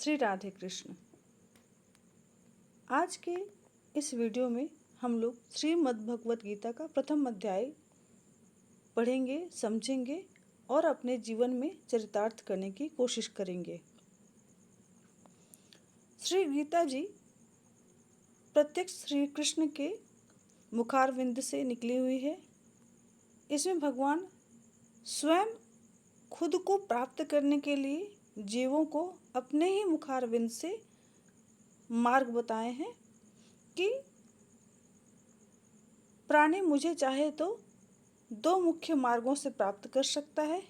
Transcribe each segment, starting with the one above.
श्री राधे कृष्ण। आज के इस वीडियो में हम लोग श्रीमद् भगवत गीता का प्रथम अध्याय पढ़ेंगे, समझेंगे और अपने जीवन में चरितार्थ करने की कोशिश करेंगे। श्री गीता जी प्रत्यक्ष श्री कृष्ण के मुखारविंद से निकली हुई है। इसमें भगवान स्वयं खुद को प्राप्त करने के लिए जीवों को अपने ही मुखारविंद से मार्ग बताए हैं कि प्राणी मुझे चाहे तो दो मुख्य मार्गों से प्राप्त कर सकता है।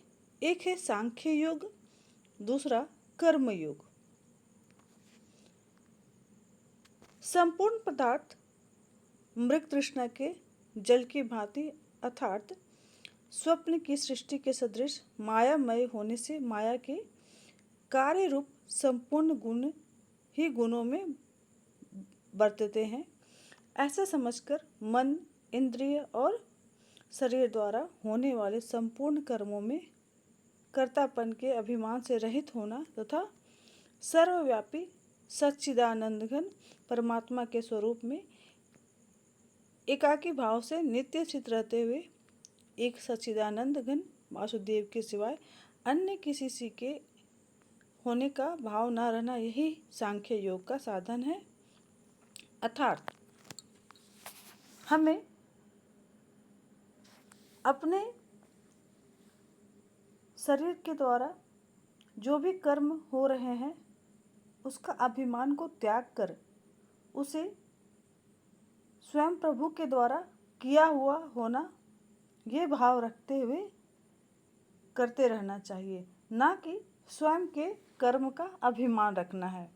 एक है सांख्य योग, दूसरा कर्म योग। संपूर्ण पदार्थ मृग तृष्णा के जल की भांति अर्थात स्वप्न की सृष्टि के सदृश मायामय होने से माया के कार्य रूप संपूर्ण गुण ही गुणों में बरतते हैं। ऐसा समझकर मन, इंद्रिय और शरीर द्वारा होने वाले संपूर्ण कर्मों में कर्तापन के अभिमान से रहित होना तथा सर्वव्यापी सच्चिदानंद घन परमात्मा के स्वरूप में एकाकी भाव से नित्य स्थित रहते हुए एक सच्चिदानंद घन वासुदेव के सिवाय अन्य किसी के होने का भाव न रहना, यही सांख्य योग का साधन है। अर्थात हमें अपने शरीर के द्वारा जो भी कर्म हो रहे हैं उसका अभिमान को त्याग कर उसे स्वयं प्रभु के द्वारा किया हुआ होना, ये भाव रखते हुए करते रहना चाहिए, ना कि स्वयं के कर्म का अभिमान रखना है।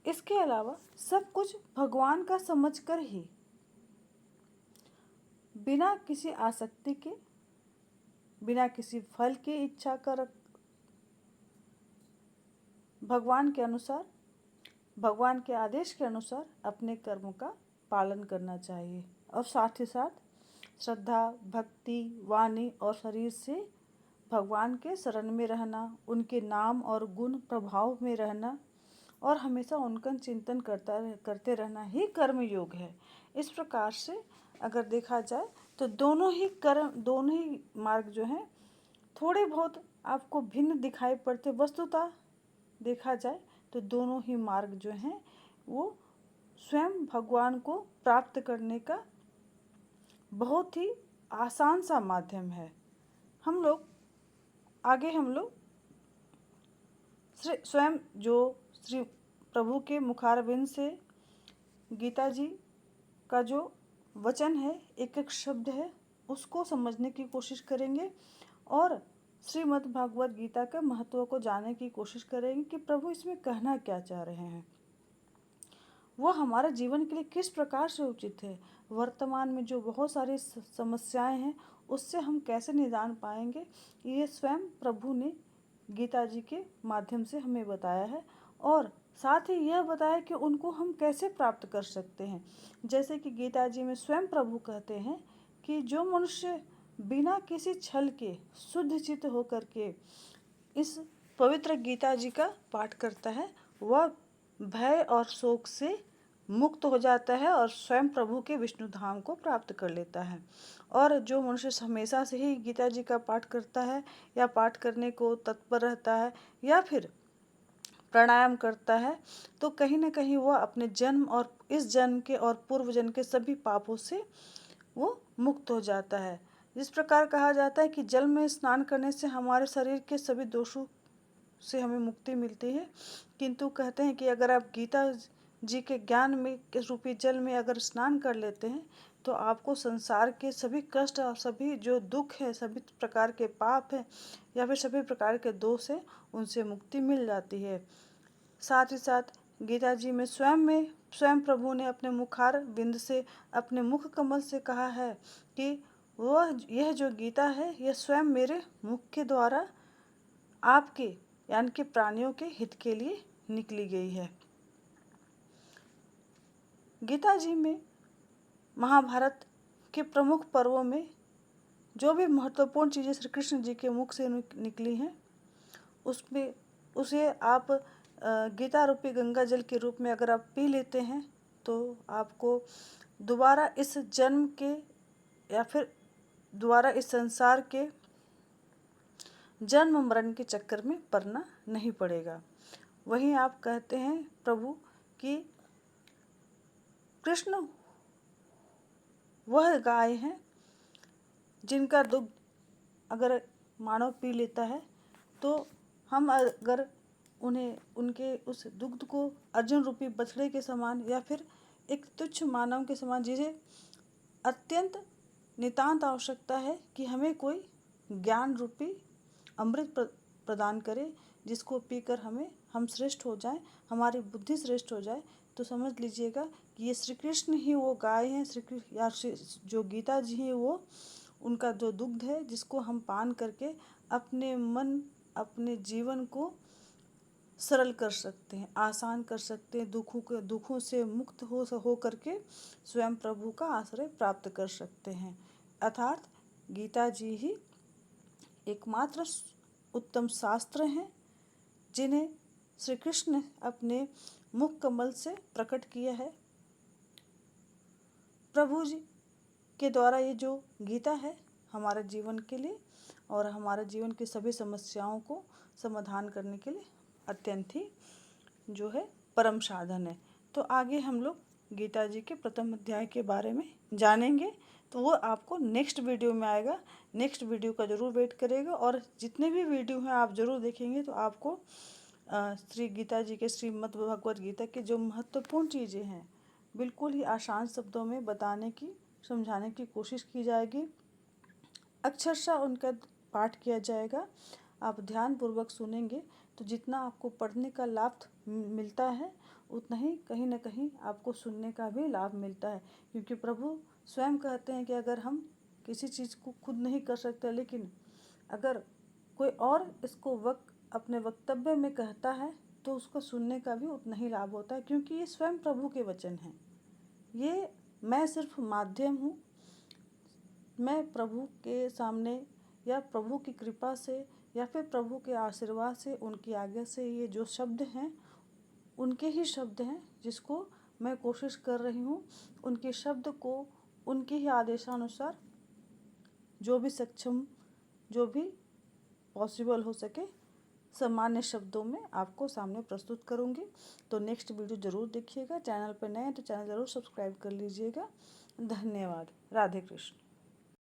इसके अलावा सब कुछ भगवान का समझकर ही बिना किसी आसक्ति के, बिना किसी फल की इच्छा कर भगवान के अनुसार, भगवान के आदेश के अनुसार अपने कर्मों का पालन करना चाहिए और साथ ही साथ श्रद्धा, भक्ति, वाणी और शरीर से भगवान के शरण में रहना, उनके नाम और गुण प्रभाव में रहना और हमेशा उनका चिंतन करते रहना ही कर्म योग है। इस प्रकार से अगर देखा जाए तो दोनों ही मार्ग जो हैं थोड़े बहुत आपको भिन्न दिखाई पड़ते, वस्तुतः देखा जाए तो दोनों ही मार्ग जो हैं वो स्वयं भगवान को प्राप्त करने का बहुत ही आसान सा माध्यम है। हम लोग स्वयं जो श्री प्रभु के मुखारविंद से गीता जी का जो वचन है, एक एक शब्द है, उसको समझने की कोशिश करेंगे और श्रीमद् भागवत गीता के महत्व को जानने की कोशिश करेंगे कि प्रभु इसमें कहना क्या चाह रहे हैं, वो हमारे जीवन के लिए किस प्रकार से उचित है। वर्तमान में जो बहुत सारी समस्याएं हैं उससे हम कैसे निदान पाएंगे, ये स्वयं प्रभु ने गीता जी के माध्यम से हमें बताया है और साथ ही यह बताया कि उनको हम कैसे प्राप्त कर सकते हैं। जैसे कि गीता जी में स्वयं प्रभु कहते हैं कि जो मनुष्य बिना किसी छल के शुद्ध चित्त होकर के इस पवित्र गीता जी का पाठ करता है, वह भय और शोक से मुक्त हो जाता है और स्वयं प्रभु के विष्णु धाम को प्राप्त कर लेता है। और जो मनुष्य हमेशा से ही गीता जी का पाठ करता है या पाठ करने को तत्पर रहता है या फिर प्राणायाम करता है, तो कहीं न कहीं वह अपने जन्म और इस जन्म के और पूर्व जन्म के सभी पापों से वो मुक्त हो जाता है। जिस प्रकार कहा जाता है कि जल में स्नान करने से हमारे शरीर के सभी दोषों से हमें मुक्ति मिलती है, किंतु कहते हैं कि अगर आप गीता जी के ज्ञान में के रूपी जल में अगर स्नान कर लेते हैं तो आपको संसार के सभी कष्ट और सभी जो दुख है, सभी प्रकार के पाप है या फिर सभी प्रकार के दोष है, उनसे मुक्ति मिल जाती है। साथ ही साथ गीता जी में स्वयं प्रभु ने अपने मुखार बिंद से, अपने मुख कमल से कहा है कि यह जो गीता है यह स्वयं मेरे मुख के द्वारा आपके यानी कि प्राणियों के हित के लिए निकली गई है। गीता जी में महाभारत के प्रमुख पर्वों में जो भी महत्वपूर्ण चीज़ें श्री कृष्ण जी के मुख से निकली हैं उसमें उसे आप गीता रूपी गंगा जल के रूप में अगर आप पी लेते हैं तो आपको दोबारा इस जन्म के या फिर दोबारा इस संसार के जन्म मरण के चक्कर में पड़ना नहीं पड़ेगा। वहीं आप कहते हैं प्रभु कि कृष्ण वह गाय हैं जिनका दुग्ध अगर मानव पी लेता है तो हम अगर उन्हें उनके उस दुग्ध को अर्जुन रूपी बछड़े के समान या फिर एक तुच्छ मानव के समान, जिसे अत्यंत नितांत आवश्यकता है कि हमें कोई ज्ञान रूपी अमृत प्रदान करे, जिसको पीकर हम श्रेष्ठ हो जाएं, हमारी बुद्धि श्रेष्ठ हो जाए, तो समझ लीजिएगा कि ये श्री कृष्ण ही वो गाय हैं, श्री कृष्ण या जो गीता जी हैं वो उनका जो दुग्ध है, जिसको हम पान करके अपने मन अपने जीवन को सरल कर सकते हैं, आसान कर सकते हैं, दुखों से मुक्त हो करके स्वयं प्रभु का आश्रय प्राप्त कर सकते हैं। अर्थात गीता जी ही एकमात्र उत्तम शास्त्र हैं जिन्हें श्री कृष्ण ने अपने मुख कमल से प्रकट किया है। प्रभु जी के द्वारा ये जो गीता है हमारे जीवन के लिए और हमारे जीवन की सभी समस्याओं को समाधान करने के लिए अत्यंत ही जो है परम साधन है। तो आगे हम लोग गीता जी के प्रथम अध्याय के बारे में जानेंगे, तो वो आपको नेक्स्ट वीडियो में आएगा। नेक्स्ट वीडियो का ज़रूर वेट करेगा और जितने भी वीडियो हैं आप ज़रूर देखेंगे तो आपको श्री गीता जी के श्रीमद् भगवद गीता के जो महत्वपूर्ण चीज़ें हैं बिल्कुल ही आसान शब्दों में बताने की समझाने की कोशिश की जाएगी। अक्षरशः उनका पाठ किया जाएगा। आप ध्यानपूर्वक सुनेंगे तो जितना आपको पढ़ने का लाभ मिलता है उतना ही कहीं न कहीं आपको सुनने का भी लाभ मिलता है, क्योंकि प्रभु स्वयं कहते हैं कि अगर हम किसी चीज़ को खुद नहीं कर सकते, लेकिन अगर कोई और इसको अपने वक्तव्य में कहता है तो उसको सुनने का भी उतना ही लाभ होता है, क्योंकि ये स्वयं प्रभु के वचन हैं। ये मैं सिर्फ माध्यम हूँ। मैं प्रभु के सामने या प्रभु की कृपा से या फिर प्रभु के आशीर्वाद से, उनकी आज्ञा से ये जो शब्द हैं उनके ही शब्द हैं, जिसको मैं कोशिश कर रही हूँ उनके शब्द को उनके ही आदेशानुसार जो भी सक्षम जो भी पॉसिबल हो सके सामान्य शब्दों में आपको सामने प्रस्तुत करूँगी। तो नेक्स्ट वीडियो ज़रूर देखिएगा। चैनल पर नए हैं तो चैनल ज़रूर सब्सक्राइब कर लीजिएगा। धन्यवाद। राधे कृष्ण।